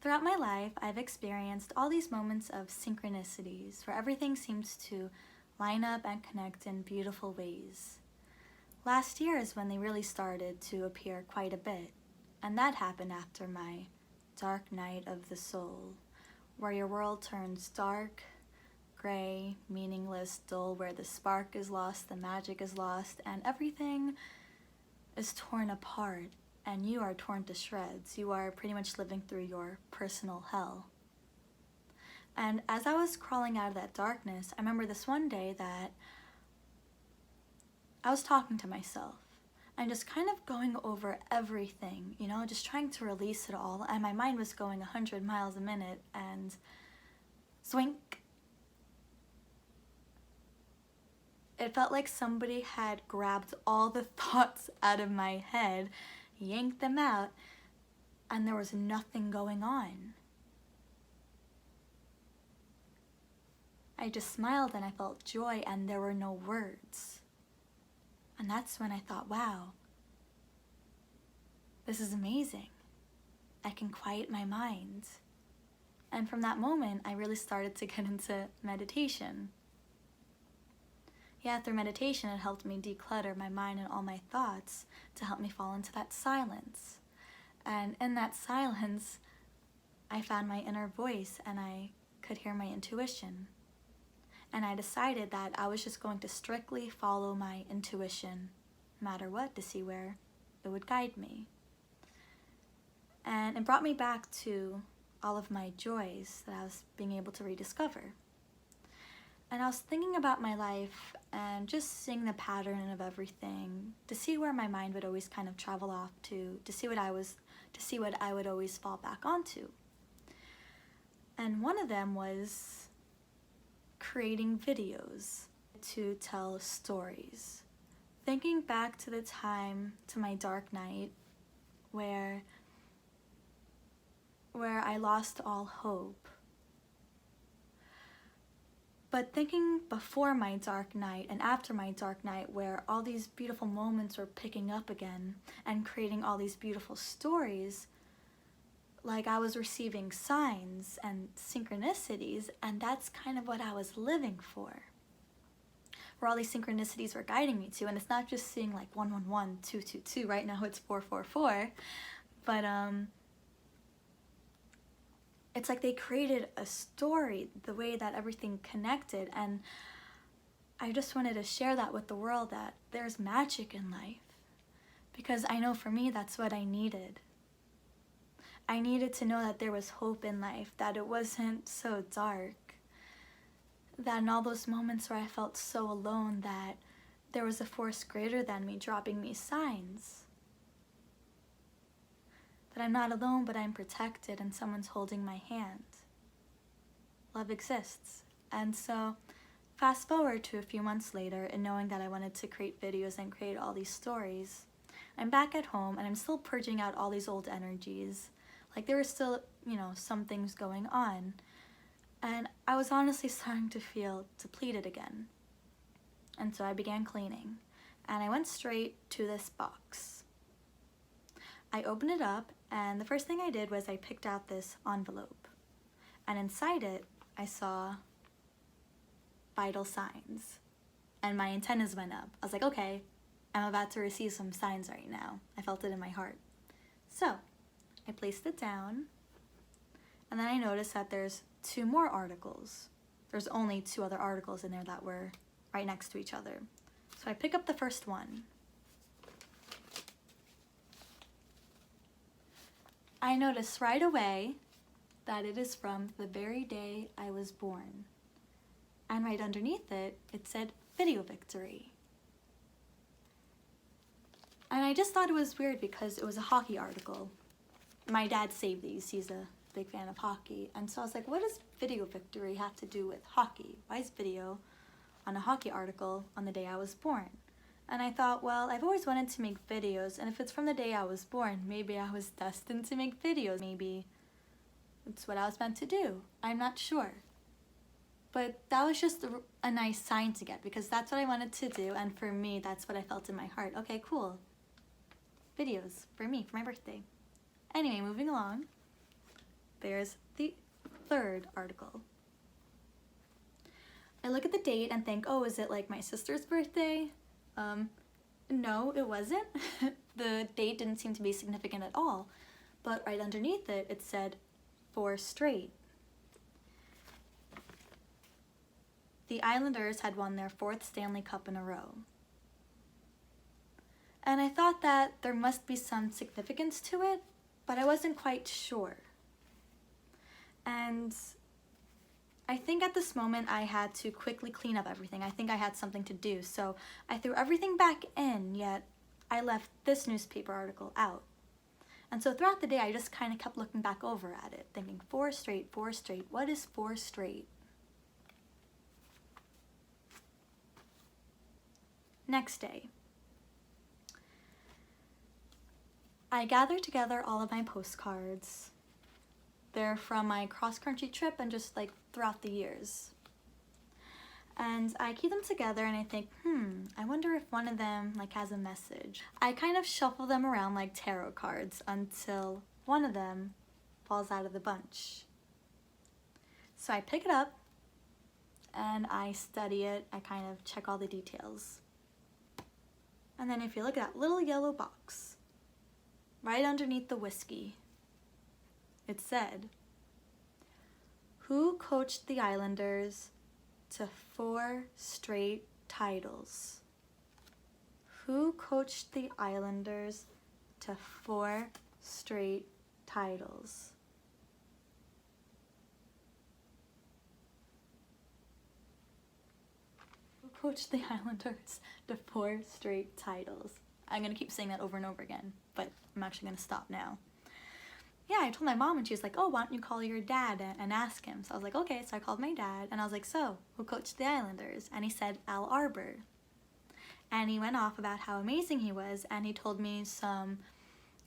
Throughout my life, I've experienced all these moments of synchronicities where everything seems to line up and connect in beautiful ways. Last year is when they really started to appear quite a bit, and that happened after my dark night of the soul, where your world turns dark, gray, meaningless, dull, where the spark is lost, the magic is lost, and everything is torn apart, and you are torn to shreds. You are pretty much living through your personal hell. And as I was crawling out of that darkness, I remember this one day that I was talking to myself and just kind of going over everything, just trying to release it all. And my mind was going 100 miles a minute, and swink. It felt like somebody had grabbed all the thoughts out of my head, yanked them out, and there was nothing going on. I just smiled and I felt joy, and there were no words. And that's when I thought, wow, this is amazing. I can quiet my mind. And from that moment, I really started to get into meditation. Yeah, through meditation, it helped me declutter my mind and all my thoughts to help me fall into that silence. And in that silence, I found my inner voice and I could hear my intuition. And I decided that I was just going to strictly follow my intuition, no matter what, to see where it would guide me. And it brought me back to all of my joys that I was being able to rediscover. And I was thinking about my life and just seeing the pattern of everything, to see where my mind would always kind of travel off to see what I would always fall back onto. And one of them was creating videos to tell stories. Thinking back to the time, to my dark night, where I lost all hope. But thinking before my dark night and after my dark night, where all these beautiful moments were picking up again and creating all these beautiful stories, like I was receiving signs and synchronicities, and that's kind of what I was living for. Where all these synchronicities were guiding me to, and it's not just seeing like 111, 222, right now it's 444, but it's like they created a story, the way that everything connected, and I just wanted to share that with the world, that there's magic in life. Because I know for me, that's what I needed. I needed to know that there was hope in life, that it wasn't so dark, that in all those moments where I felt so alone, that there was a force greater than me dropping me signs. That I'm not alone, but I'm protected and someone's holding my hand. Love exists. And so, fast forward to a few months later, and knowing that I wanted to create videos and create all these stories, I'm back at home and I'm still purging out all these old energies. Like there were still, some things going on. And I was honestly starting to feel depleted again. And so I began cleaning. And I went straight to this box. I opened it up, and the first thing I did was I picked out this envelope. And inside it, I saw vital signs. And my antennas went up. I was like, okay, I'm about to receive some signs right now. I felt it in my heart. So, I placed it down, and then I noticed that there's 2 more articles. There's only 2 other articles in there that were right next to each other. So I pick up the first one. I noticed right away that it is from the very day I was born. And right underneath it, it said Video Victory. And I just thought it was weird because it was a hockey article. My dad saved these, he's a big fan of hockey. And so I was like, what does Video Victory have to do with hockey? Why is video on a hockey article on the day I was born? And I thought, well, I've always wanted to make videos, and if it's from the day I was born, maybe I was destined to make videos. Maybe it's what I was meant to do. I'm not sure. But that was just a nice sign to get, because that's what I wanted to do, and for me, that's what I felt in my heart. Okay, cool. Videos for me, for my birthday. Anyway, moving along. there's the third article. I look at the date and think, oh, is it like my sister's birthday? No, it wasn't. The date didn't seem to be significant at all, but right underneath it, it said 4 straight. The Islanders had won their 4th Stanley Cup in a row. And I thought that there must be some significance to it, but I wasn't quite sure. And I think at this moment I had to quickly clean up everything. I think I had something to do, so I threw everything back in, yet I left this newspaper article out. And so throughout the day I just kind of kept looking back over at it, thinking 4 straight, 4 straight, what is 4 straight? Next day, I gathered together all of my postcards. They're from my cross-country trip and just like throughout the years. And I keep them together and I think, I wonder if one of them like has a message. I kind of shuffle them around like tarot cards until one of them falls out of the bunch. So I pick it up and I study it. I kind of check all the details. And then if you look at that little yellow box, right underneath the whiskey, it said, who coached the Islanders to 4 straight titles? Who coached the Islanders to 4 straight titles? Coached the Islanders to 4 straight titles. I'm gonna keep saying that over and over again, but I'm actually gonna stop now. Yeah, I told my mom and she was like, oh, why don't you call your dad and ask him? So I was like, okay, so I called my dad and I was like, so, who coached the Islanders? And he said, Al Arbour. And he went off about how amazing he was and he told me some,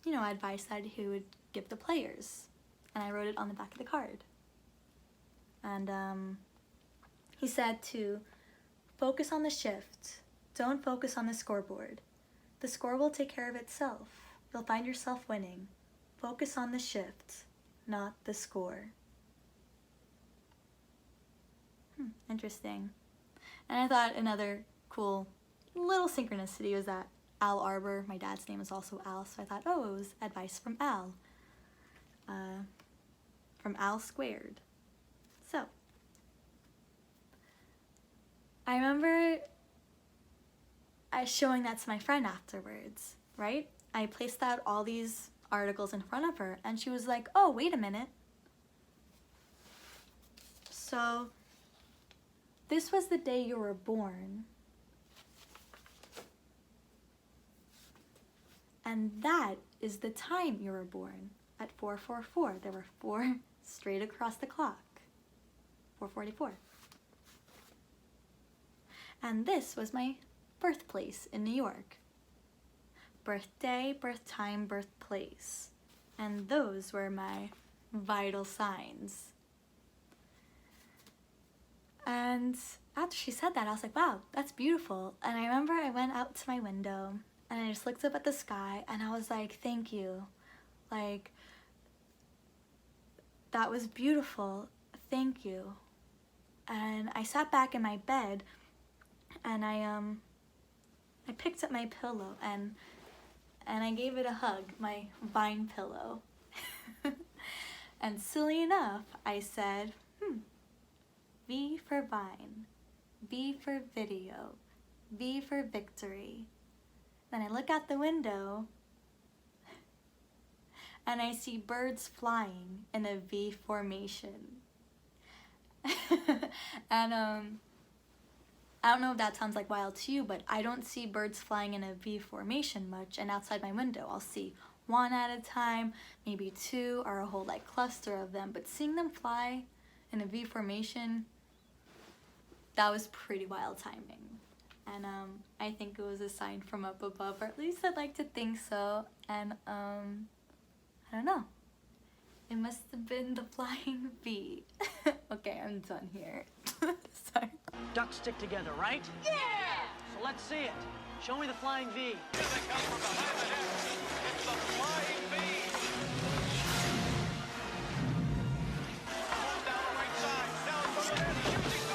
advice that he would give the players. And I wrote it on the back of the card. And he said to focus on the shift. Don't focus on the scoreboard. The score will take care of itself. You'll find yourself winning. Focus on the shift, not the score. Interesting. And I thought another cool little synchronicity was that Al Arbour, my dad's name is also Al, so I thought, oh, it was advice from Al. From Al Squared. So, I remember showing that to my friend afterwards, right? I placed out all these articles in front of her and she was like, oh, wait a minute. So, this was the day you were born. And that is the time you were born, at 4:44. There were 4 straight across the clock. 4:44. And this was my birthplace in New York. Birthday, birth time, birthplace. And those were my vital signs. And after she said that, I was like, wow, that's beautiful. And I remember I went out to my window and I just looked up at the sky and I was like, thank you. Like, that was beautiful. Thank you. And I sat back in my bed and I picked up my pillow and I gave it a hug, my Vine pillow. And silly enough, I said, V for Vine, V for video, V for victory. Then I look out the window and I see birds flying in a V formation. And I don't know if that sounds like wild to you, but I don't see birds flying in a V formation much, and outside my window I'll see 1 at a time, maybe 2, or a whole like cluster of them, but seeing them fly in a V formation, that was pretty wild timing. And I think it was a sign from up above, or at least I'd like to think so. And I don't know. It must have been the flying V. Okay, I'm done here. Sorry. Ducks stick together, right? Yeah! So let's see it. Show me the flying V. Here they come from behind the net. It's the flying V. Shoot these